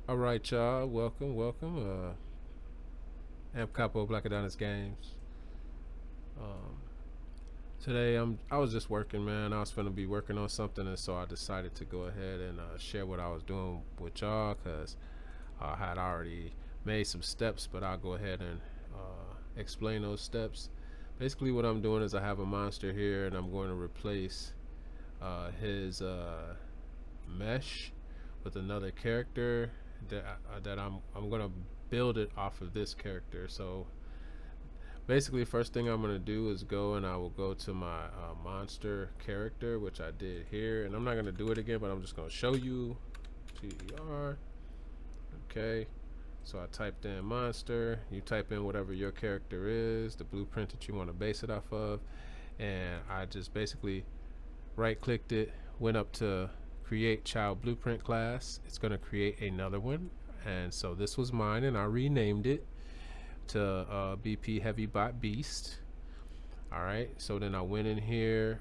All right, y'all. Welcome. Amp Capo Black Adonis Games. Um, Today I was just working, man. I was gonna be working on something, and so I decided to go ahead and share what I was doing with y'all, cause I had already made some steps, but I'll go ahead and explain those steps. Basically, what I'm doing is I have a monster here, and I'm going to replace his mesh with another character that I'm gonna build it off of this character. So basically, first thing I'm gonna do is go and I will go to my monster character, which I did here, and I'm not gonna do it again, but I'm just gonna show you. TER. Okay. So I typed in monster. You type in whatever your character is, the blueprint that you want to base it off of, and I just basically right clicked it, went up to create child blueprint class. It's going to create another one, and so this was mine, and I renamed it to BP Heavy Bot Beast. All right, so then I went in here.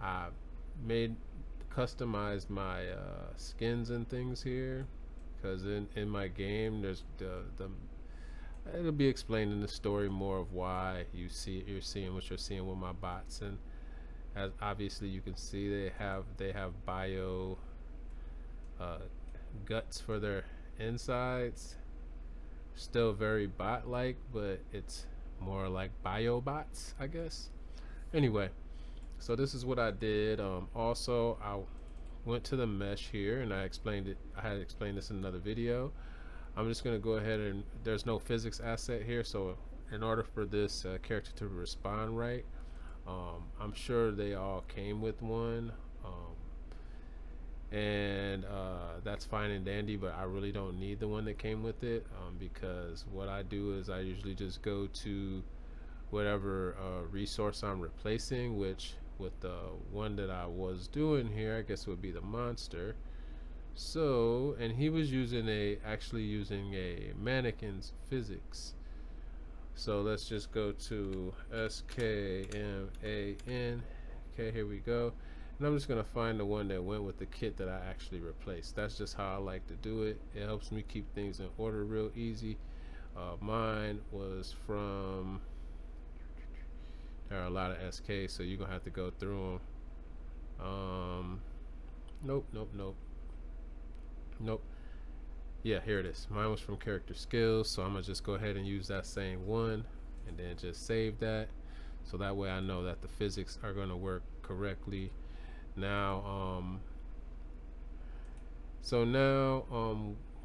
I made customized my skins and things here, because in my game there's the it'll be explained in the story more of why you're seeing what you're seeing with my bots. And as obviously you can see, they have bio uh, guts for their insides. Still very bot like, but it's more like bio bots, I guess. Anyway, so this is what I did. Also, I went to the mesh here, and I explained it. I had explained this in another video. I'm just going to go ahead, and there's no physics asset here, so in order for this character to respond right, I'm sure they all came with one, and that's fine and dandy, but I really don't need the one that came with it, because what I do is I usually just go to whatever resource I'm replacing, which with the one that I was doing here, I guess it would be the monster. So, and he was actually using a mannequin's physics. So let's just go to SKMAN. Okay, here we go. And I'm just gonna find the one that went with the kit that I actually replaced. That's just how I like to do it. It helps me keep things in order real easy. Mine was from, there are a lot of SKs, so you're gonna have to go through them. Nope. Yeah, here it is. Mine was from character skills, so I'm gonna just go ahead and use that same one, and then just save that, so that way I know that the physics are gonna work correctly. Now,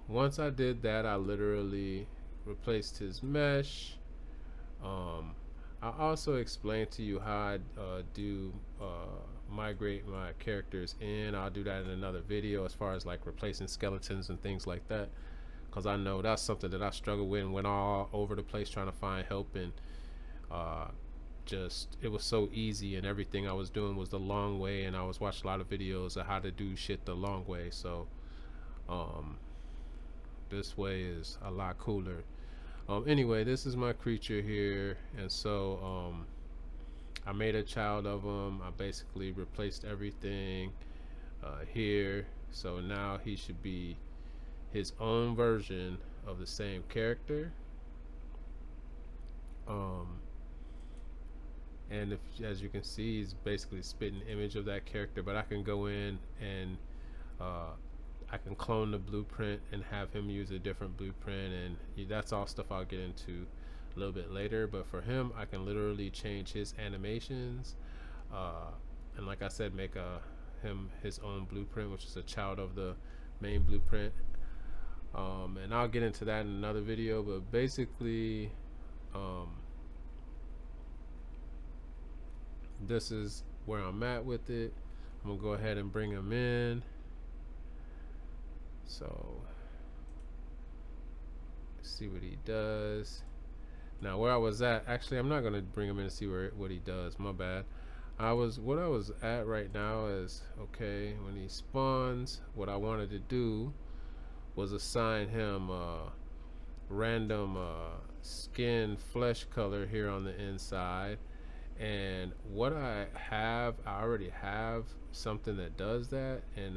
once I did that, I literally replaced his mesh. Um, I also explained to you how I do migrate my characters in. I'll do that in another video, as far as like replacing skeletons and things like that, because I know that's something that I struggle with and went all over the place trying to find help. And uh, just it was so easy, and everything I was doing was the long way, and I was watching a lot of videos of how to do shit the long way. So um, this way is a lot cooler. Anyway, this is my creature here, and so I made a child of him. I basically replaced everything here, so now he should be his own version of the same character. Um, and if, as you can see, he's basically spitting image of that character. But I can go in and uh, I can clone the blueprint and have him use a different blueprint, and that's all stuff I'll get into a little bit later. But for him, I can literally change his animations, and like I said, make him his own blueprint, which is a child of the main blueprint. And I'll get into that in another video. But basically, um, this is where I'm at with it. I'm gonna go ahead and bring him in. So see what he does. Now where I was at, actually I'm not gonna bring him in to see what he does. My bad. What I was at right now is, okay, when he spawns, what I wanted to do was assign him random skin flesh color here on the inside. And what I already have something that does that. And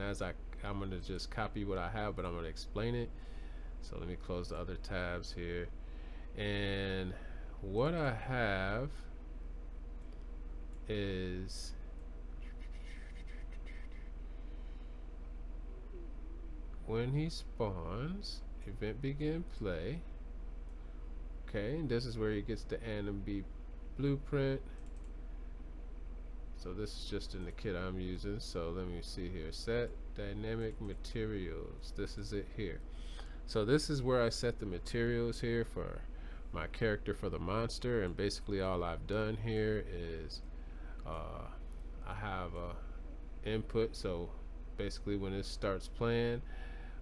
I'm gonna just copy what I have, but I'm gonna explain it. So let me close the other tabs here. And what I have is when he spawns, event begin play. Okay, and this is where he gets the AnimB blueprint. So this is just in the kit I'm using. So let me see here. Set dynamic materials. This is it here. So this is where I set the materials here for my character for the monster. And basically all I've done here is I have a input. So basically when it starts playing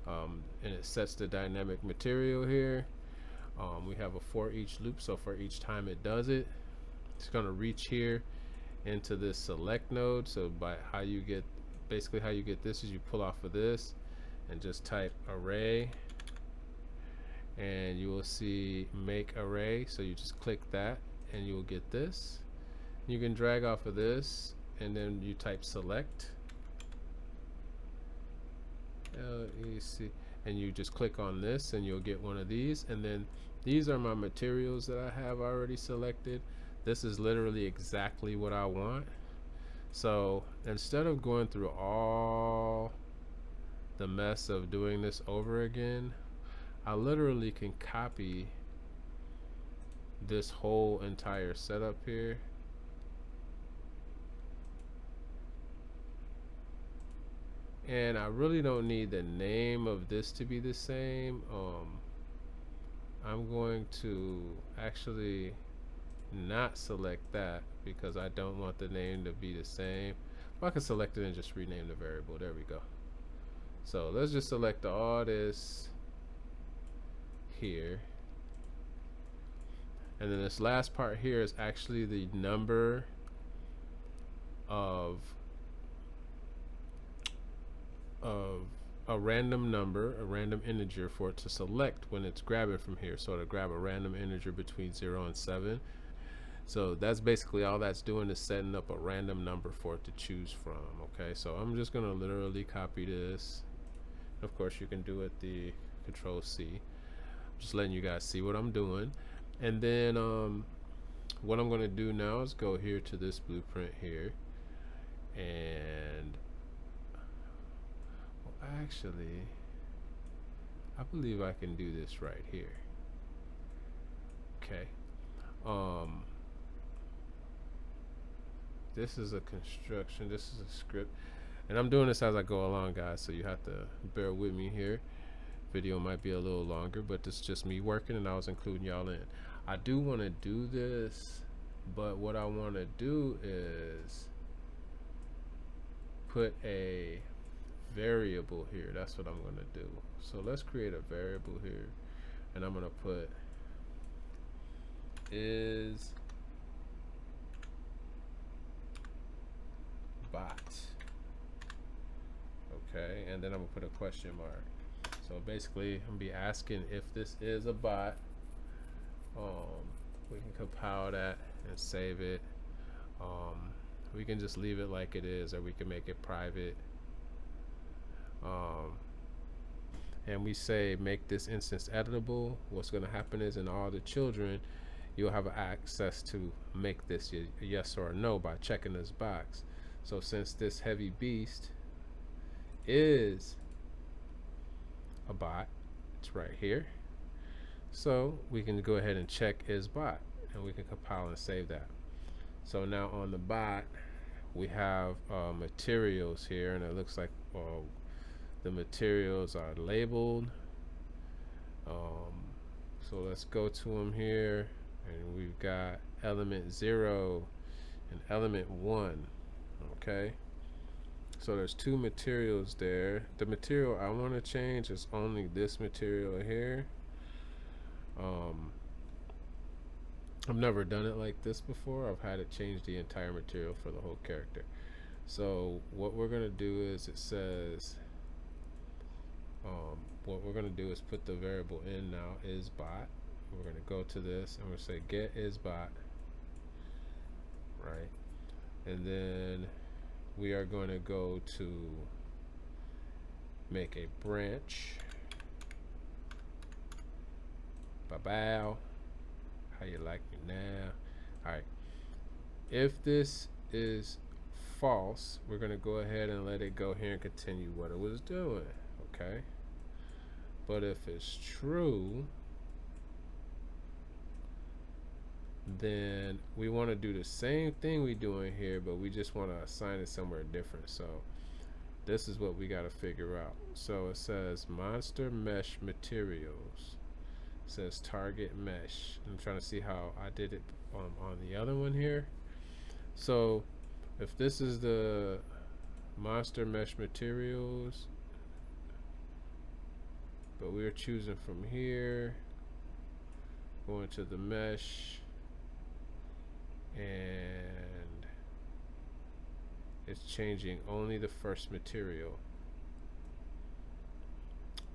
and it sets the dynamic material here, we have a for each loop. So for each time it does it, it's going to reach here into this select node. So by how you get, basically how you get this is you pull off of this and just type array, and you will see make array. So you just click that and you will get this. You can drag off of this and then you type select LEC and you just click on this and you'll get one of these. And then these are my materials that I have already selected. This is literally exactly what I want. So instead of going through all the mess of doing this over again, I literally can copy this whole entire setup here. And I really don't need the name of this to be the same. I'm going to actually not select that because I don't want the name to be the same. Well, I can select it and just rename the variable. There we go. So let's just select all this here. And then this last part here is actually the number of a random number, a random integer for it to select when it's grabbing from here. So to grab a random integer between 0 and 7. So that's basically all that's doing, is setting up a random number for it to choose from. Okay, so I'm just gonna literally copy this. Of course you can do it the Control C. Just letting you guys see what I'm doing. And then what I'm gonna do now is go here to this blueprint here, and actually I believe I can do this right here. Okay, this is a construction, this is a script, and I'm doing this as I go along, guys, so you have to bear with me here. Video might be a little longer, but this is just me working and I was including y'all in. I do want to do this, but what I want to do is put a variable here. That's what I'm going to do. So let's create a variable here, and I'm going to put is bot. Okay, and then I'm gonna put a question mark. So basically I'm gonna be asking if this is a bot. We can compile that and save it. We can just leave it like it is, or we can make it private. And we say make this instance editable. What's going to happen is in all the children you'll have access to make this a yes or a no by checking this box. So since this heavy beast is a bot, it's right here, so we can go ahead and check is bot, and we can compile and save that. So now on the bot we have materials here, and it looks like the materials are labeled. So let's go to them here, and we've got element 0 and element 1. Okay, so there's two materials there. The material I want to change is only this material here. I've never done it like this before. I've had it change the entire material for the whole character. So what we're gonna do is, it says what we're gonna do is put the variable in now, is bot. We're gonna go to this and we'll say get is bot, right? And then we are going to go to make a branch. Bow. How you like me now? All right. If this is false, we're going to go ahead and let it go here and continue what it was doing. Okay. But if it's true, then we want to do the same thing we doing here, but we just want to assign it somewhere different. So this is what we got to figure out. So it says monster mesh materials. It says target mesh. I'm trying to see how I did it on the other one here. So if this is the monster mesh materials, but we're choosing from here, going to the mesh, and it's changing only the first material.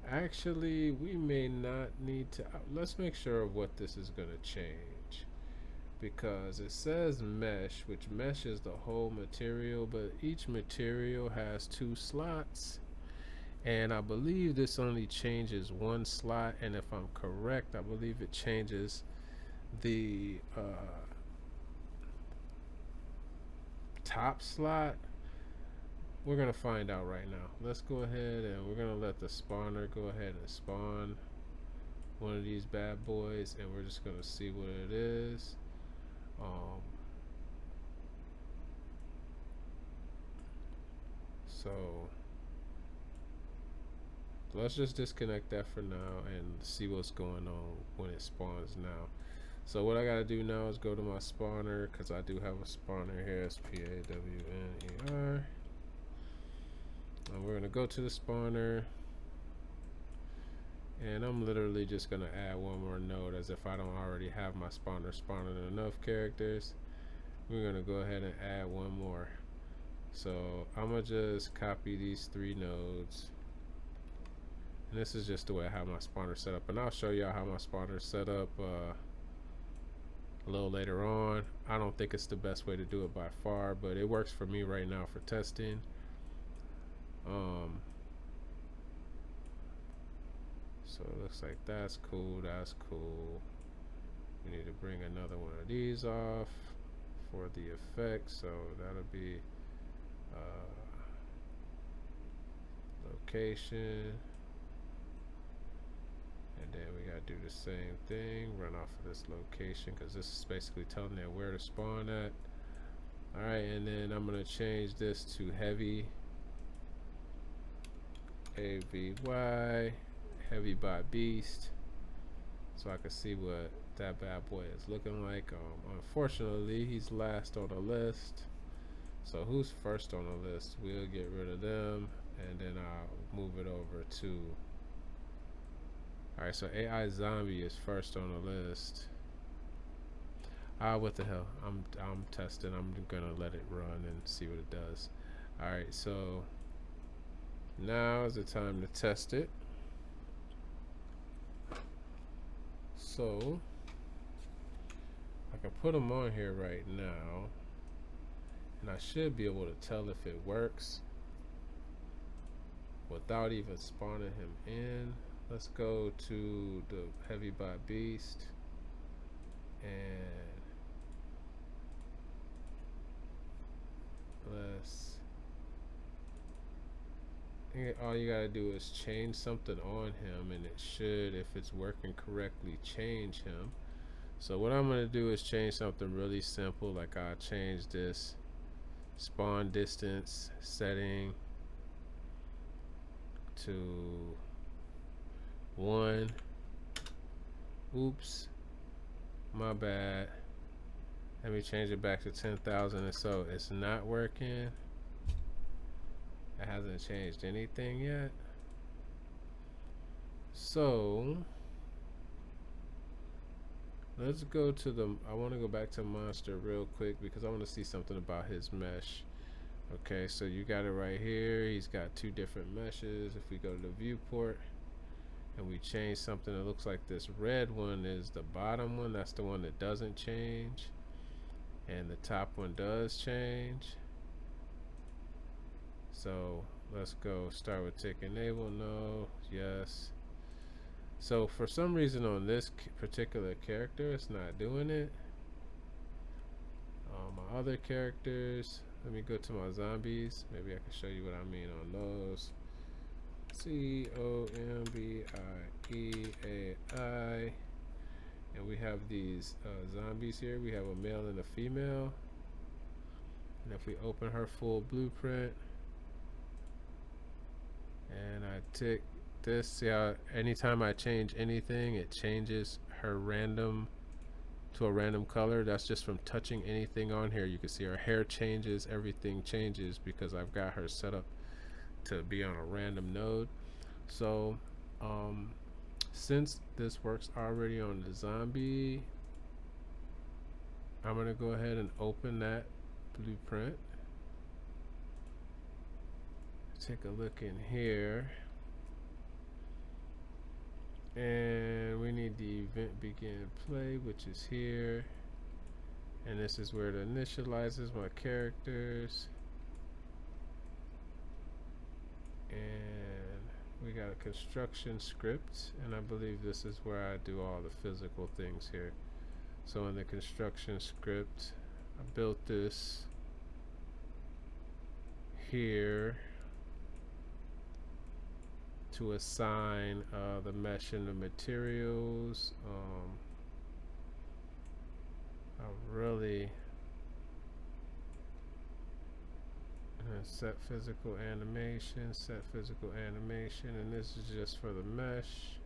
Actually, we may not need to. Let's make sure of what this is going to change, because it says mesh, which meshes the whole material, but each material has 2 slots, and I believe this only changes 1 slot, and if I'm correct, I believe it changes the top slot. We're gonna find out right now. Let's go ahead and we're gonna let the spawner go ahead and spawn one of these bad boys, and we're just gonna see what it is. So let's just disconnect that for now and see what's going on when it spawns now. So what I gotta do now is go to my spawner, because I do have a spawner here, SPAWNER. And we're gonna go to the spawner, and I'm literally just gonna add one more node, as if I don't already have my spawner spawning enough characters. We're gonna go ahead and add one more. So I'm gonna just copy these 3 nodes, and this is just the way I have my spawner set up, and I'll show y'all how my spawner is set up a little later on. I don't think it's the best way to do it by far, but it works for me right now for testing. So it looks like that's cool. That's cool. We need to bring another one of these off for the effect. So that'll be location, and then we gotta do the same thing. Run off of this location, because this is basically telling it where to spawn at. All right, and then I'm gonna change this to heavy. AVY heavy by beast, so I can see what that bad boy is looking like. Unfortunately, he's last on the list, so who's first on the list? We'll get rid of them, and then I'll move it over to. Alright, so AI Zombie is first on the list. What the hell, I'm testing. I'm gonna let it run and see what it does. Alright, so now is the time to test it. So I can put him on here right now, and I should be able to tell if it works without even spawning him in. Let's go to the heavy by beast, and all you gotta do is change something on him, and it should, if it's working correctly, change him. So what I'm gonna do is change something really simple, like I change this spawn distance setting to 1. Oops, my bad. Let me change it back to 10,000, and so it's not working. It hasn't changed anything yet. So let's go to the, I want to go back to monster real quick, because I want to see something about his mesh. Okay, so you got it right here. He's got 2 different meshes. If we go to the viewport and we change something, it looks like this red one is the bottom one. That's the one that doesn't change, and the top one does change. So Let's go. Start with tick enable. No. Yes. So for some reason on this particular character, it's not doing it. My other characters, let me go to my zombies. Maybe I can show you what I mean on those. Zombieai. And we have these zombies here. We have a male and a female. And if we open her full blueprint and I tick this, see how anytime I change anything, it changes her random to a random color. That's just from touching anything on here. You can see her hair changes, everything changes because I've got her set up to be on a random node. So since this works already on the zombie, I'm gonna go ahead and open that blueprint. Take a look in here, and we need the event begin play, which is here, and this is where it initializes my characters. And we got a construction script, and I believe this is where I do all the physical things here. So in the construction script, I built this here to assign the mesh and the materials. I really set physical animation, and this is just for the mesh.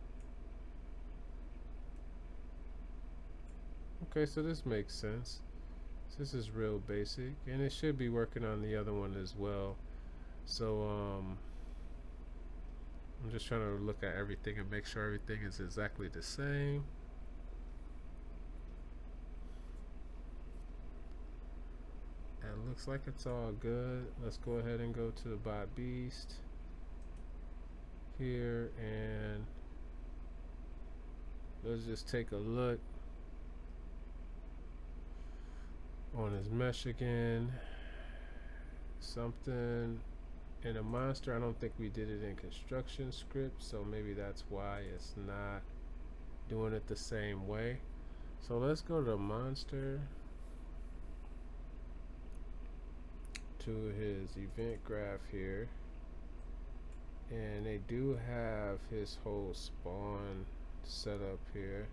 Okay, so this makes sense. This is real basic, and it should be working on the other one as well. So I'm just trying to look at everything and make sure everything is exactly the same. And looks like it's all good. Let's go ahead and go to the bot beast here, and let's just take a look on his mesh again. Something in a monster, I don't think we did it in construction script, so maybe that's why it's not doing it the same way. So let's go to monster, to his event graph here, and they do have his whole spawn set up here.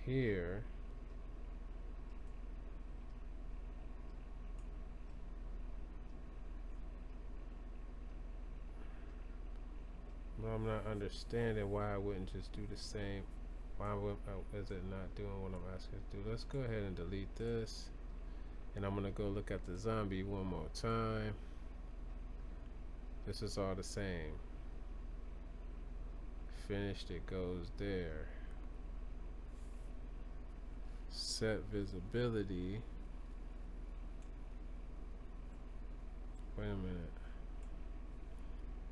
Here I'm not understanding why I wouldn't just do the same. Why is it not doing what I'm asking it to do? Let's go ahead and delete this, and I'm gonna go look at the zombie one more time. This is all the same. Finished, it goes there. Set visibility. Wait a minute.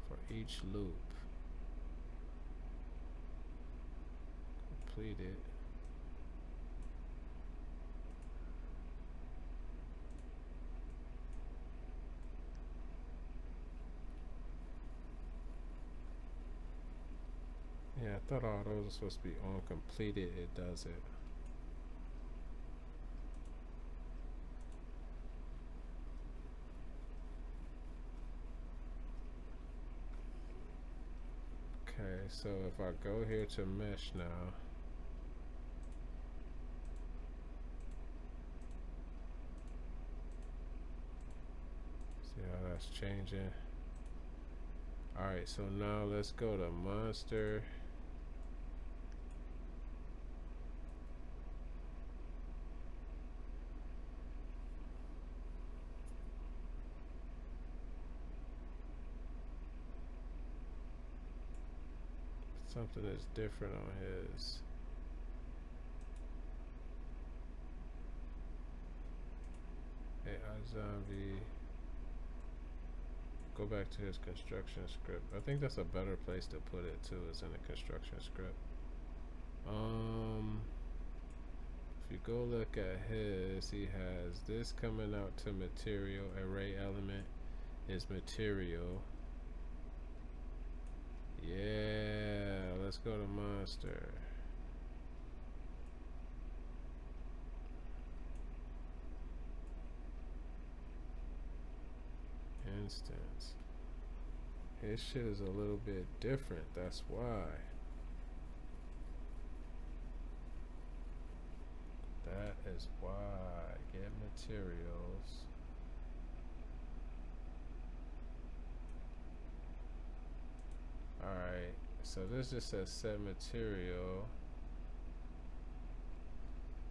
For each loop. Completed. Yeah, I thought all those were supposed to be on completed. It does it. Okay, so if I go here to mesh now, see how that's changing. Alright, so now let's go to monster. Something is different on his. AI zombie. Go back to his construction script. I think that's a better place to put it too, is in the construction script. If you go look at his, he has this coming out to material. Array element is material. Yeah, let's go to monster. Instance. His shit is a little bit different, that's why. That is why. Get materials. Alright, so this just says set material,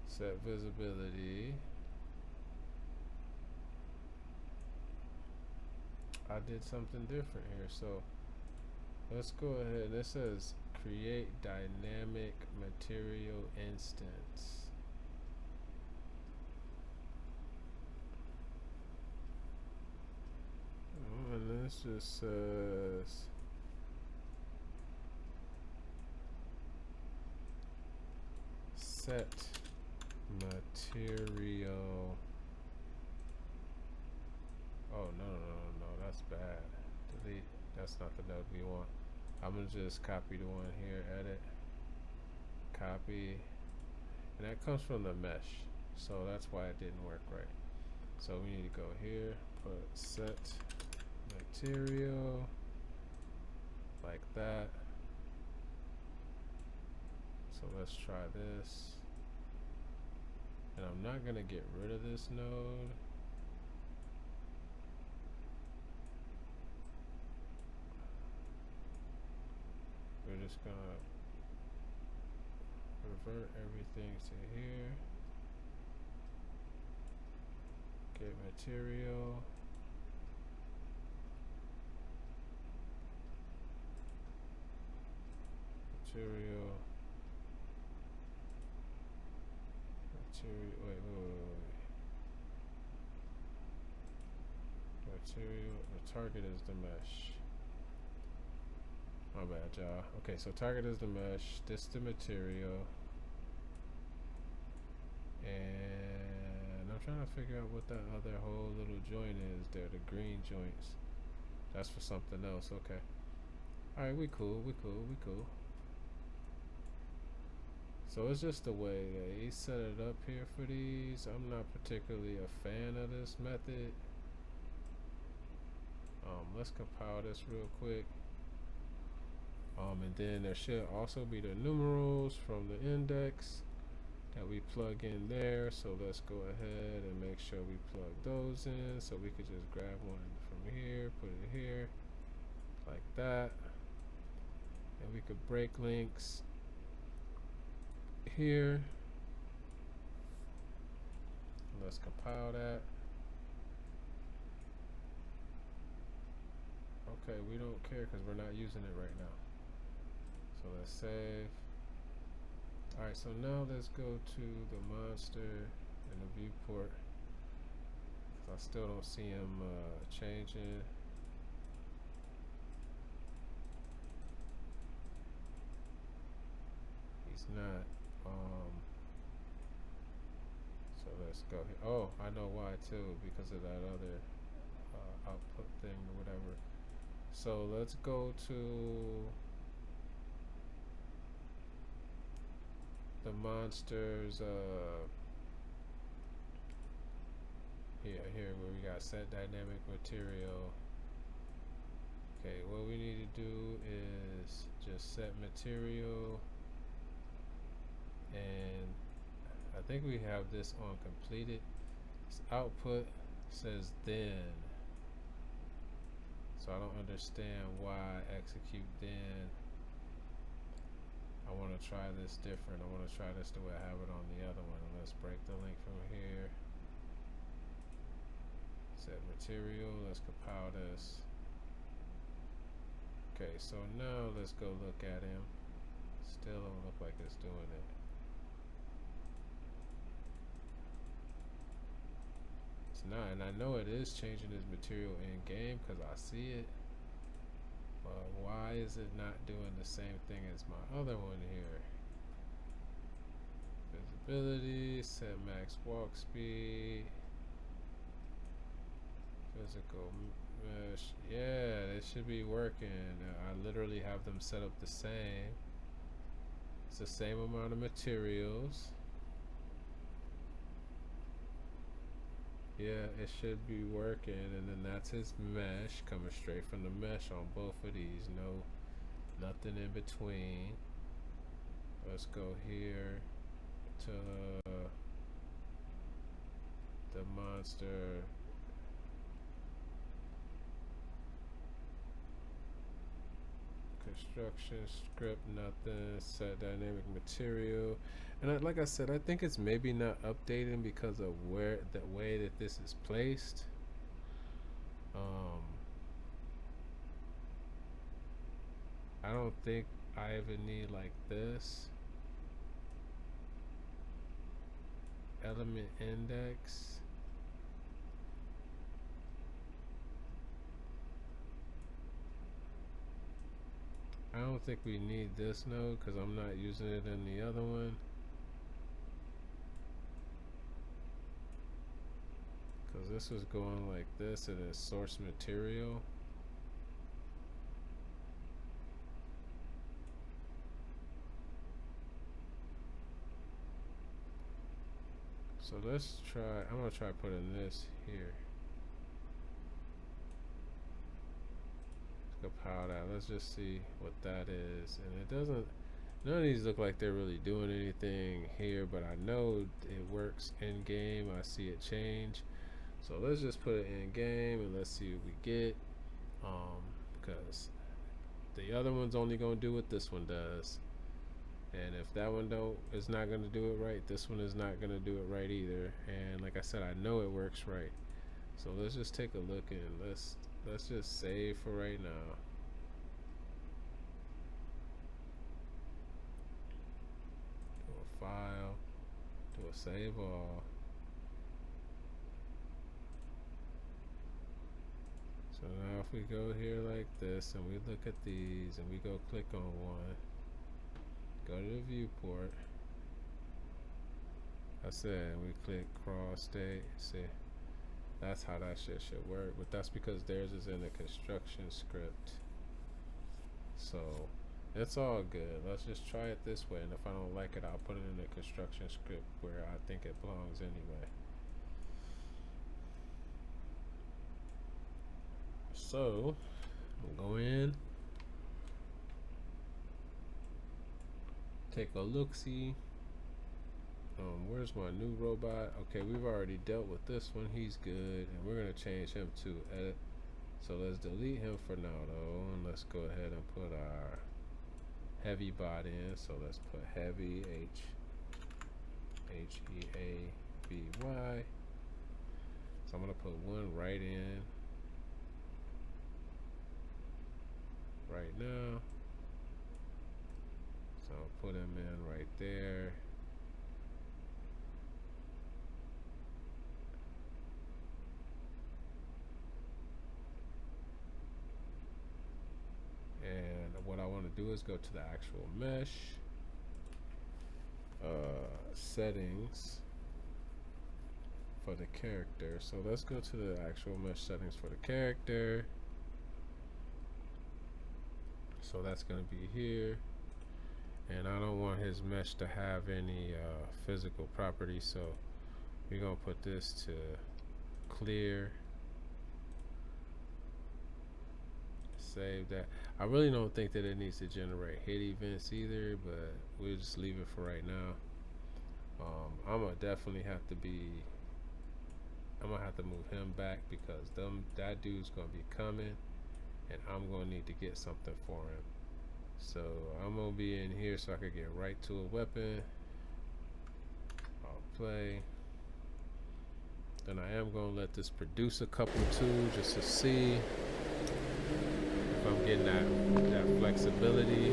set visibility. I did something different here, so let's go ahead. This says create dynamic material instance. Oh, and this just says set material. Oh, no, that's bad. Delete. That's not the node we want. I'm gonna just copy the one here, edit, copy, and that comes from the mesh, so that's why it didn't work right. So we need to go here, put set material like that. So let's try this, and I'm not gonna get rid of this node. We're just gonna revert everything to here. Get material. Material. Wait. Material. The target is the mesh. My bad, y'all. Okay, so target is the mesh. This the material. And I'm trying to figure out what that other whole little joint is there. The green joints. That's for something else. Okay. Alright, we cool. So it's just the way that he set it up here for these. I'm not particularly a fan of this method. Let's compile this real quick. And then there should also be the numerals from the index that we plug in there. So let's go ahead and make sure we plug those in. So we could just grab one from here, put it here, like that. And we could break links here. Let's compile that. Okay, we don't care because we're not using it right now. So let's save. Alright, so now let's go to the monster and the viewport. I still don't see him changing. He's not. So let's go here. Oh, I know why too, because of that other output thing or whatever. So let's go to the monsters here where we got set dynamic material. Okay, what we need to do is just set material, and I think we have this on completed. This output says then, so I don't understand why execute then. I want to try this different. I want to try this the way I have it on the other one. And let's break the link from here. Set material. Let's compile this. Okay, so now let's go look at him. Still don't look like it's doing it. It's not, and I know it is changing his material in game because I see it. But why is it not doing the same thing as my other one here? Ability, set max walk speed, physical mesh. Yeah, they should be working. I literally have them set up the same. It's the same amount of materials. Yeah, it should be working, and then that's his mesh coming straight from the mesh on both of these. Nothing in between. Let's go here to the monster. Construction script, nothing. Set dynamic material. And like I said, I think it's maybe not updating because of the way that this is placed. I don't think I even need like this. Element index. I don't think we need this node because I'm not using it in the other one. Because this was going like this and it's source material. So let's try, I'm going to try putting this here. Compile that. Let's just see what that is. And it doesn't, none of these look like they're really doing anything here, but I know it works in game. I see it change. So let's just put it in game and let's see what we get. Because the other one's only going to do what this one does. And if that one is not going to do it right, this one is not going to do it right either. And like I said, I know it works right. So let's just take a look and let's just save for right now. Do a file, do a save all. So now if we go here like this and we look at these and we go click on one, go to the viewport. I said we click cross state. See, that's how that shit should work, but that's because theirs is in the construction script. So it's all good. Let's just try it this way, and if I don't like it, I'll put it in the construction script where I think it belongs anyway. So we'll go in, take a look-see. Where's my new robot? Okay, we've already dealt with this one. He's good, and we're gonna change him to edit. So let's delete him for now though, and let's go ahead and put our heavy bot in. So let's put heavy, H-E-A-V-Y. So I'm gonna put one right in right now. So I'll put him in right there. And what I want to do is go to the actual mesh settings for the character. So let's go to the actual mesh settings for the character. So that's going to be here, and I don't want his mesh to have any physical properties, so we're going to put this to clear. Save that. I really don't think that it needs to generate hit events either, but we'll just leave it for right now. I'm gonna definitely have to move him back because that dude's gonna be coming, and I'm gonna need to get something for him. So I'm gonna be in here so I can get right to a weapon. I'll play. Then I am gonna let this produce a couple too, just to see if I'm getting that flexibility.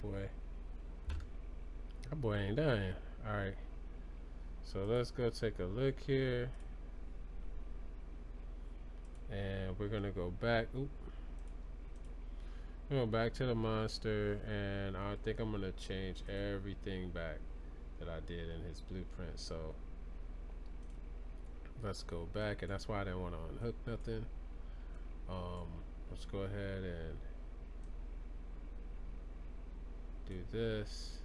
boy. That boy ain't done. Alright. So let's go take a look here. And we're gonna go back. Oop. We're going back to the monster, and I think I'm gonna change everything back that I did in his blueprint. So let's go back, and that's why I didn't want to unhook nothing. Let's go ahead and do this.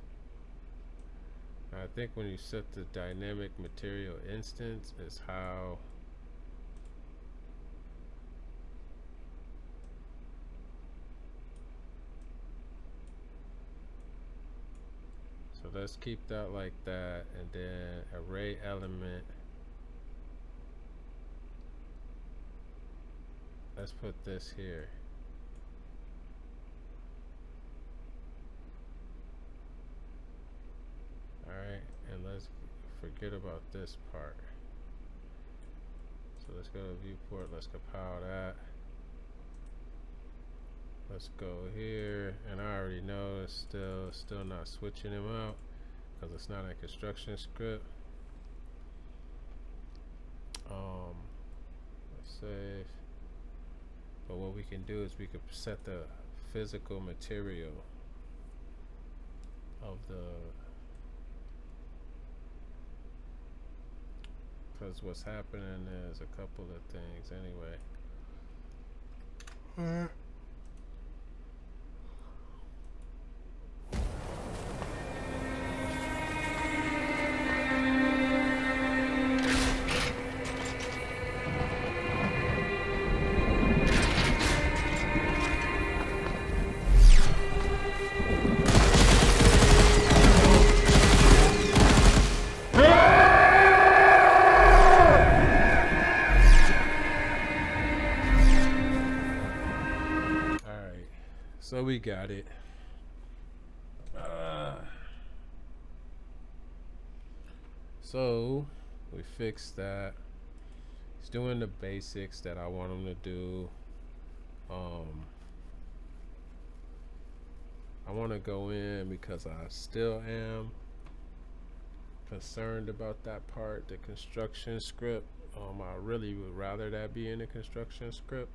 I think when you set the dynamic material instance is how so let's keep that like that, and then array element, let's put this here. Alright, and let's forget about this part. So let's go to viewport, let's compile that. Let's go here, and I already know it's still not switching him out because it's not a construction script. Let's save. But what we can do is we could set the physical material of the, because what's happening is a couple of things anyway. So we got it. So we fixed that. He's doing the basics that I want him to do. I want to go in because I still am concerned about that part, the construction script. I really would rather that be in the construction script.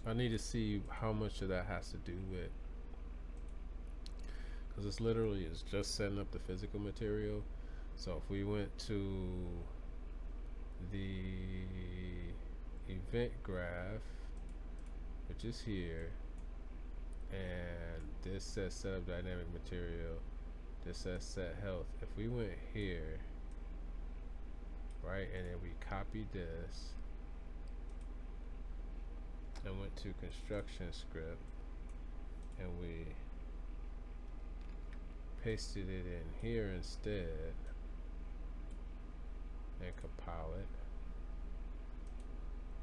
I need to see how much of that has to do with, because it's literally is just setting up the physical material. So if we went to the event graph, which is here, and this says set up dynamic material, this says set health. If we went here, right, and then we copied this and went to construction script, and we pasted it in here instead and compile it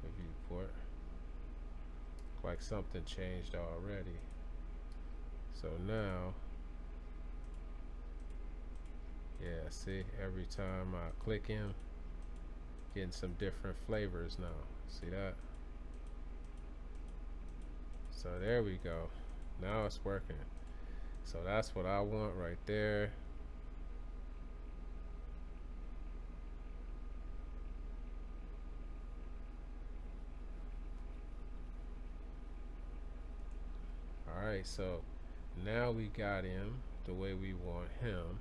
with viewport, like something changed already. So now, yeah, see, every time I click him, getting some different flavors now. See that? So there we go. Now it's working. So that's what I want right there. Alright, so now we got him the way we want him.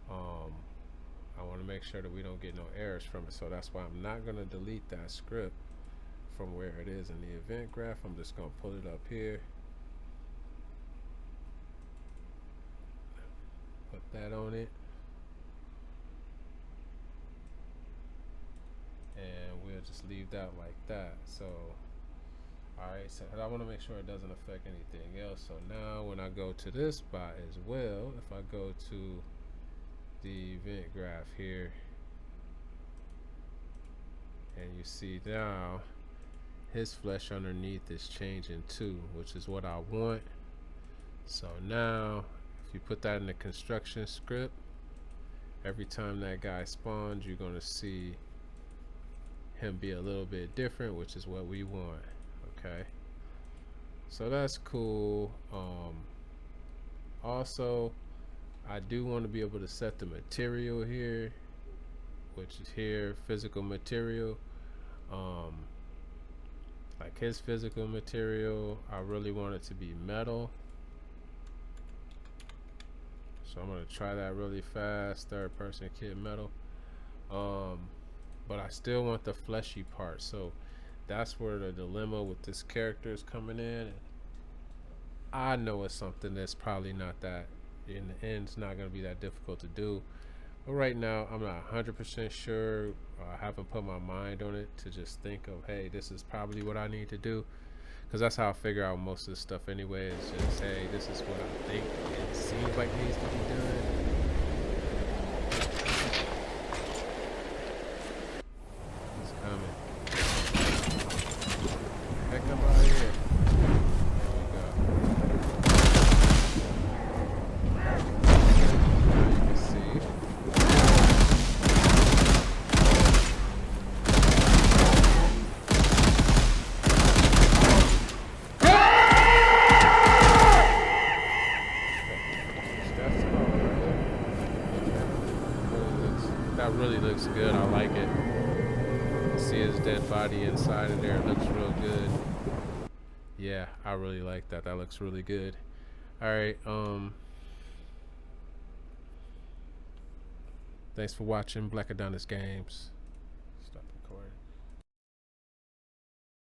I want to make sure that we don't get no errors from it. So that's why I'm not going to delete that script from where it is in the event graph. I'm just going to pull it up here, put that on it, and we'll just leave that like that. So alright, so I want to make sure it doesn't affect anything else. So now when I go to this spot as well, if I go to the event graph here, and you see now his flesh underneath is changing too, which is what I want. So now if you put that in the construction script, every time that guy spawns, you're going to see him be a little bit different, which is what we want. Okay, So that's cool. Also, I do want to be able to set the material here, which is here, physical material. Um, like his physical material, I really want it to be metal. So I'm gonna try that really fast. Third person kit metal. But I still want the fleshy part. So that's where the dilemma with this character is coming in. I know it's something that's probably not that, in the end, it's not going to be that difficult to do. But right now, I'm not 100% sure. I haven't put my mind on it to just think of, hey, this is probably what I need to do. Because that's how I figure out most of this stuff anyway. Is just, hey, this is what I think it seems like needs to be done. It's coming. Heck, I'm out here. There we go. Now you can see. That's all right. That really looks good. I like it. See his dead body inside of there. It looks real good. Yeah, I really like that. That looks really good. All right. Thanks for watching Black Adonis Games.